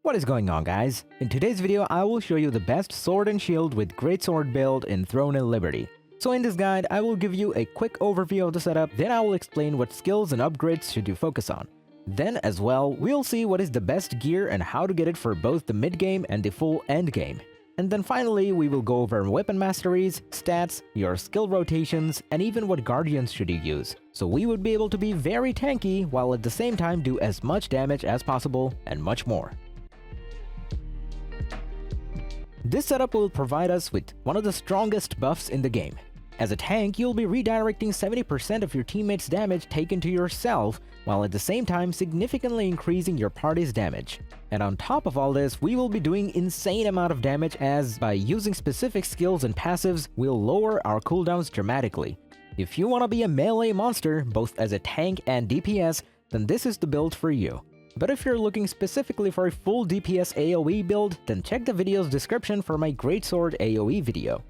What is going on, guys? In today's video, I will show you the best sword and shield with Greatsword build in Throne and Liberty. So in this guide, I will give you a quick overview of the setup, then I will explain what skills and upgrades should you focus on. Then as well, we'll see what is the best gear and how to get it for both the mid-game and the full end-game. And then finally, we will go over weapon masteries, stats, your skill rotations, and even what guardians should you use. So we would be able to be very tanky while at the same time do as much damage as possible and much more. This setup will provide us with one of the strongest buffs in the game. As a tank, you'll be redirecting 70% of your teammates' damage taken to yourself, while at the same time significantly increasing your party's damage. And on top of all this, we will be doing insane amount of damage as by using specific skills and passives, we'll lower our cooldowns dramatically. If you want to be a melee monster, both as a tank and DPS, then this is the build for you. But if you're looking specifically for a full DPS AoE build, then check the video's description for my Greatsword AoE video.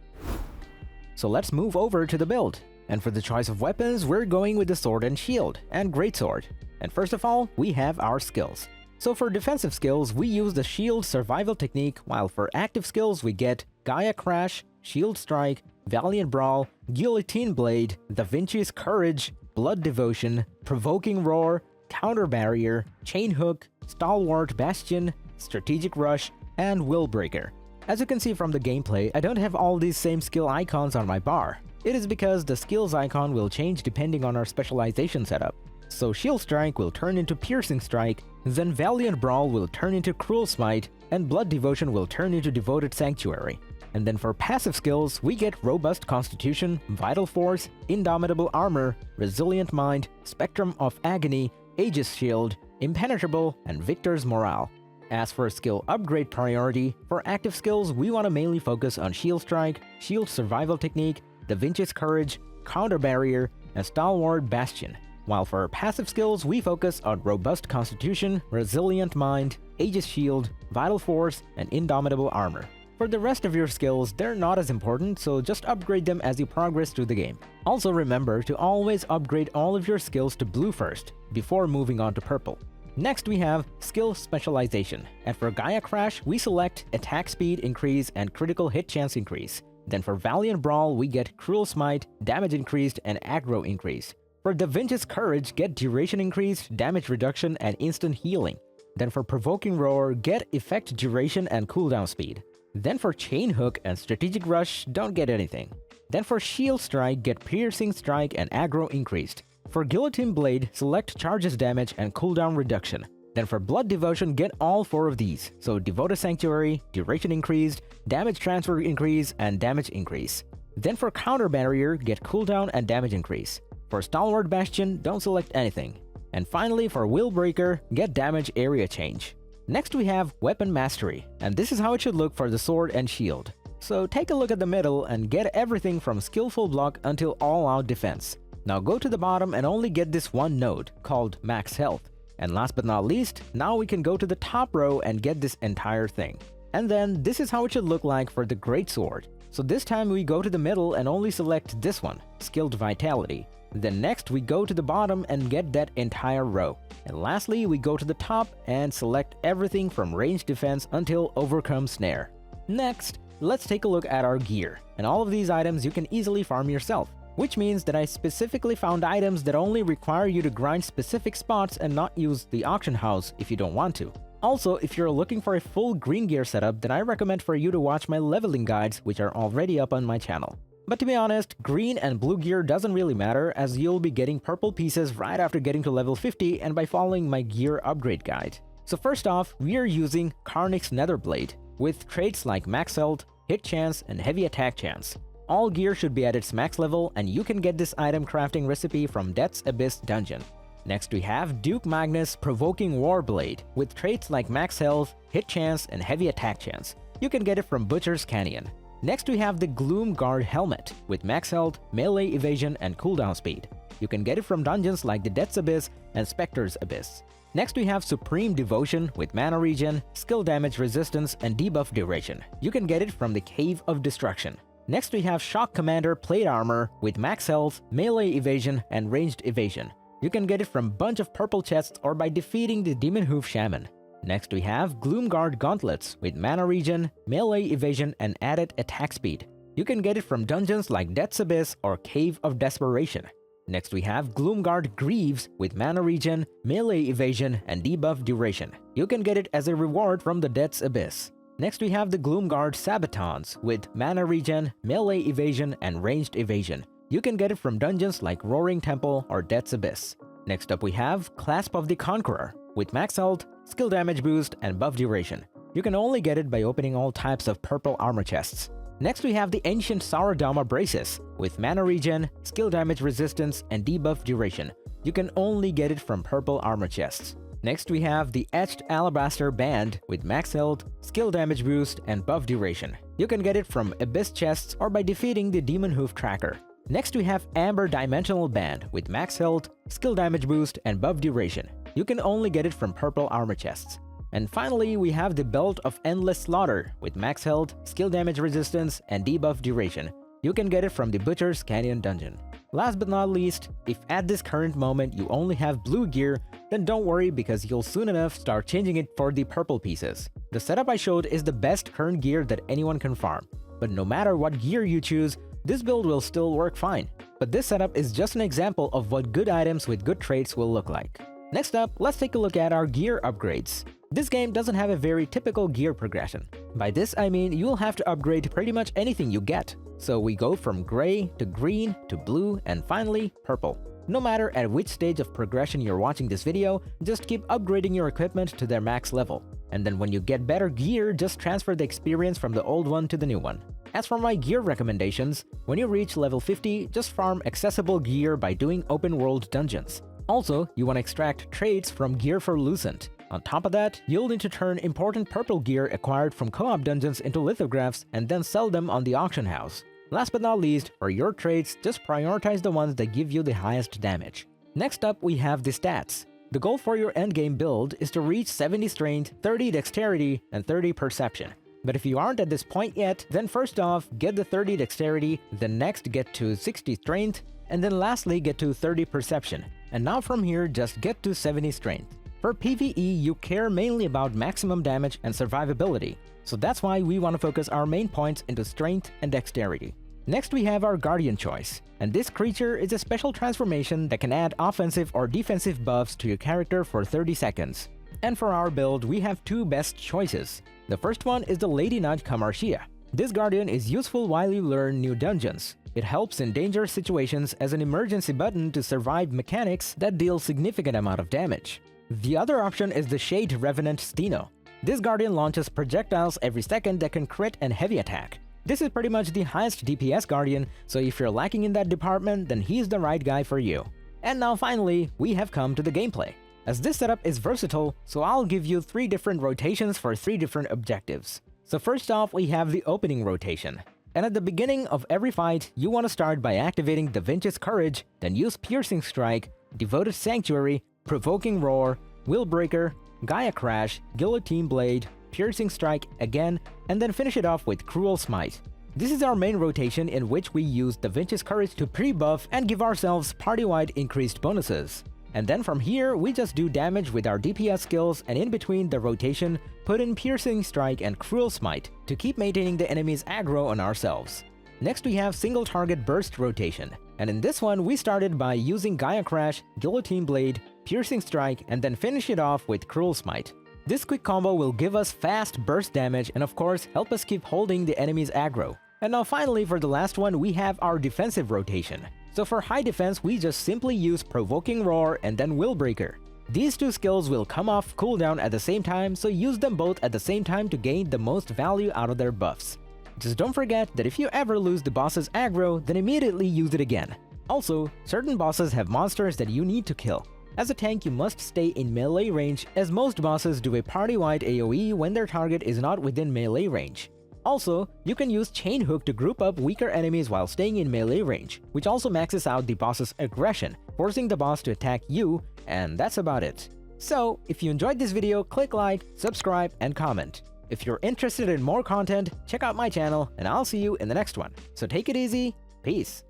So let's move over to the build. And for the choice of weapons, we're going with the sword and shield, and Greatsword. And first of all, we have our skills. So for defensive skills, we use the shield survival technique, while for active skills we get Gaia Crash, Shield Strike, Valiant Brawl, Guillotine Blade, Da Vinci's Courage, Blood Devotion, Provoking Roar, Counter Barrier, Chain Hook, Stalwart Bastion, Strategic Rush, and Will Breaker. As you can see from the gameplay, I don't have all these same skill icons on my bar. It is because the skills icon will change depending on our specialization setup. So Shield Strike will turn into Piercing Strike, then Valiant Brawl will turn into Cruel Smite, and Blood Devotion will turn into Devoted Sanctuary. And then for passive skills, we get Robust Constitution, Vital Force, Indomitable Armor, Resilient Mind, Spectrum of Agony, Aegis Shield, Impenetrable, and Victor's Morale. As for skill upgrade priority, for active skills we want to mainly focus on Shield Strike, Shield Survival Technique, Da Vinci's Courage, Counter Barrier, and Stalwart Bastion. While for passive skills we focus on Robust Constitution, Resilient Mind, Aegis Shield, Vital Force, and Indomitable Armor. For the rest of your skills, they're not as important, so just upgrade them as you progress through the game. Also remember to always upgrade all of your skills to blue first, before moving on to purple. Next we have skill specialization, and for Gaia Crash we select attack speed increase and critical hit chance increase. Then for Valiant Brawl we get Cruel Smite, damage increased, and aggro increased. For Da Vinci's Courage, get duration increased, damage reduction, and instant healing. Then for Provoking Roar, get effect duration and cooldown speed. Then for Chain Hook and Strategic Rush, don't get anything. Then for Shield Strike, get Piercing Strike and aggro increased. For Guillotine Blade, select charges damage and cooldown reduction. Then for Blood Devotion, get all 4 of these, so Devoted Sanctuary, duration increased, damage transfer increase, and damage increase. Then for Counter Barrier, get cooldown and damage increase. For Stalwart Bastion, don't select anything. And finally for Will Breaker, get damage area change. Next we have Weapon Mastery, and this is how it should look for the sword and shield. So take a look at the middle and get everything from Skillful Block until All-Out Defense. Now go to the bottom and only get this one node, called Max Health. And last but not least, now we can go to the top row and get this entire thing. And then this is how it should look like for the Greatsword. So this time we go to the middle and only select this one, Skilled Vitality. Then next we go to the bottom and get that entire row. And lastly we go to the top and select everything from Range Defense until Overcome Snare. Next, let's take a look at our gear. And all of these items you can easily farm yourself. Which means that I specifically found items that only require you to grind specific spots and not use the auction house if you don't want to. Also, if you're looking for a full green gear setup, then I recommend for you to watch my leveling guides, which are already up on my channel. But to be honest, green and blue gear doesn't really matter, as you'll be getting purple pieces right after getting to level 50 and by following my gear upgrade guide. So first off, we are using Karnik's Netherblade, with traits like Max Health, Hit Chance, and Heavy Attack Chance. All gear should be at its max level, and you can get this item crafting recipe from Death's Abyss dungeon. Next we have Duke Magnus Provoking Warblade, with traits like Max Health, Hit Chance, and Heavy Attack Chance. You can get it from Butcher's Canyon. Next we have the Gloom Guard Helmet, with Max Health, Melee Evasion, and cooldown speed. You can get it from dungeons like the Death's Abyss and Spectre's Abyss. Next we have Supreme Devotion with Mana Regen, Skill Damage Resistance, and Debuff Duration. You can get it from the Cave of Destruction. Next we have Shock Commander Plate Armor with Max Health, Melee Evasion, and Ranged Evasion. You can get it from bunch of purple chests or by defeating the Demon Hoof Shaman. Next we have Gloomguard Gauntlets with mana regen, melee evasion, and added attack speed. You can get it from dungeons like Death's Abyss or Cave of Desperation. Next we have Gloomguard Greaves with mana regen, melee evasion, and debuff duration. You can get it as a reward from the Death's Abyss. Next we have the Gloomguard Sabatons with mana regen, melee evasion, and ranged evasion. You can get it from dungeons like Roaring Temple or Death's Abyss. Next up we have Clasp of the Conqueror with max health, skill damage boost, and buff duration. You can only get it by opening all types of purple armor chests. Next we have the Ancient Saurodama Braces with mana regen, skill damage resistance, and debuff duration. You can only get it from purple armor chests. Next we have the Etched Alabaster Band with max health, skill damage boost, and buff duration. You can get it from Abyss chests or by defeating the Demon Hoof Tracker. Next we have Amber Dimensional Band with max health, skill damage boost, and buff duration. You can only get it from purple armor chests. And finally, we have the Belt of Endless Slaughter with max health, skill damage resistance, and debuff duration. You can get it from the Butcher's Canyon dungeon. Last but not least, if at this current moment you only have blue gear, then don't worry because you'll soon enough start changing it for the purple pieces. The setup I showed is the best current gear that anyone can farm. But no matter what gear you choose, this build will still work fine. But this setup is just an example of what good items with good traits will look like. Next up, let's take a look at our gear upgrades. This game doesn't have a very typical gear progression. By this I mean you'll have to upgrade pretty much anything you get. So we go from gray to green to blue and finally purple. No matter at which stage of progression you're watching this video, just keep upgrading your equipment to their max level. And then when you get better gear, just transfer the experience from the old one to the new one. As for my gear recommendations, when you reach level 50, just farm accessible gear by doing open world dungeons. Also, you want to extract traits from Gear for Lucent. On top of that, you'll need to turn important purple gear acquired from co-op dungeons into lithographs and then sell them on the auction house. Last but not least, for your traits, just prioritize the ones that give you the highest damage. Next up, we have the stats. The goal for your endgame build is to reach 70 strength, 30 dexterity, and 30 perception. But if you aren't at this point yet, then first off, get the 30 dexterity, then next get to 60 strength, and then lastly get to 30 perception. And now from here, just get to 70 strength. For PvE, you care mainly about maximum damage and survivability, so that's why we want to focus our main points into strength and dexterity. Next we have our Guardian choice, and this creature is a special transformation that can add offensive or defensive buffs to your character for 30 seconds. And for our build, we have two best choices. The first one is the Lady Knight Camarcia. This Guardian is useful while you learn new dungeons. It helps in dangerous situations as an emergency button to survive mechanics that deal significant amount of damage. The other option is the Shade Revenant Steno. This Guardian launches projectiles every second that can crit and heavy attack. This is pretty much the highest DPS Guardian, so if you're lacking in that department, then he's the right guy for you. And now finally, we have come to the gameplay. As this setup is versatile, so I'll give you 3 different rotations for 3 different objectives. So first off, we have the opening rotation. And at the beginning of every fight, you want to start by activating Da Vinci's Courage, then use Piercing Strike, Devoted Sanctuary, Provoking Roar, Willbreaker, Gaia Crash, Guillotine Blade, Piercing Strike again, and then finish it off with Cruel Smite. This is our main rotation in which we use Da Vinci's Courage to pre-buff and give ourselves party-wide increased bonuses. And then from here, we just do damage with our DPS skills, and in between the rotation, put in Piercing Strike and Cruel Smite to keep maintaining the enemy's aggro on ourselves. Next we have Single Target Burst rotation, and in this one we started by using Gaia Crash, Guillotine Blade, Piercing Strike, and then finish it off with Cruel Smite. This quick combo will give us fast burst damage and of course help us keep holding the enemy's aggro. And now finally for the last one, we have our defensive rotation. So for high defense, we just simply use Provoking Roar and then Willbreaker. These 2 skills will come off cooldown at the same time, so use them both at the same time to gain the most value out of their buffs. Just don't forget that if you ever lose the boss's aggro, then immediately use it again. Also, certain bosses have monsters that you need to kill. As a tank, you must stay in melee range, as most bosses do a party-wide AoE when their target is not within melee range. Also, you can use Chain Hook to group up weaker enemies while staying in melee range, which also maxes out the boss's aggression, forcing the boss to attack you, and that's about it. So, if you enjoyed this video, click like, subscribe, and comment. If you're interested in more content, check out my channel, and I'll see you in the next one. So take it easy, peace!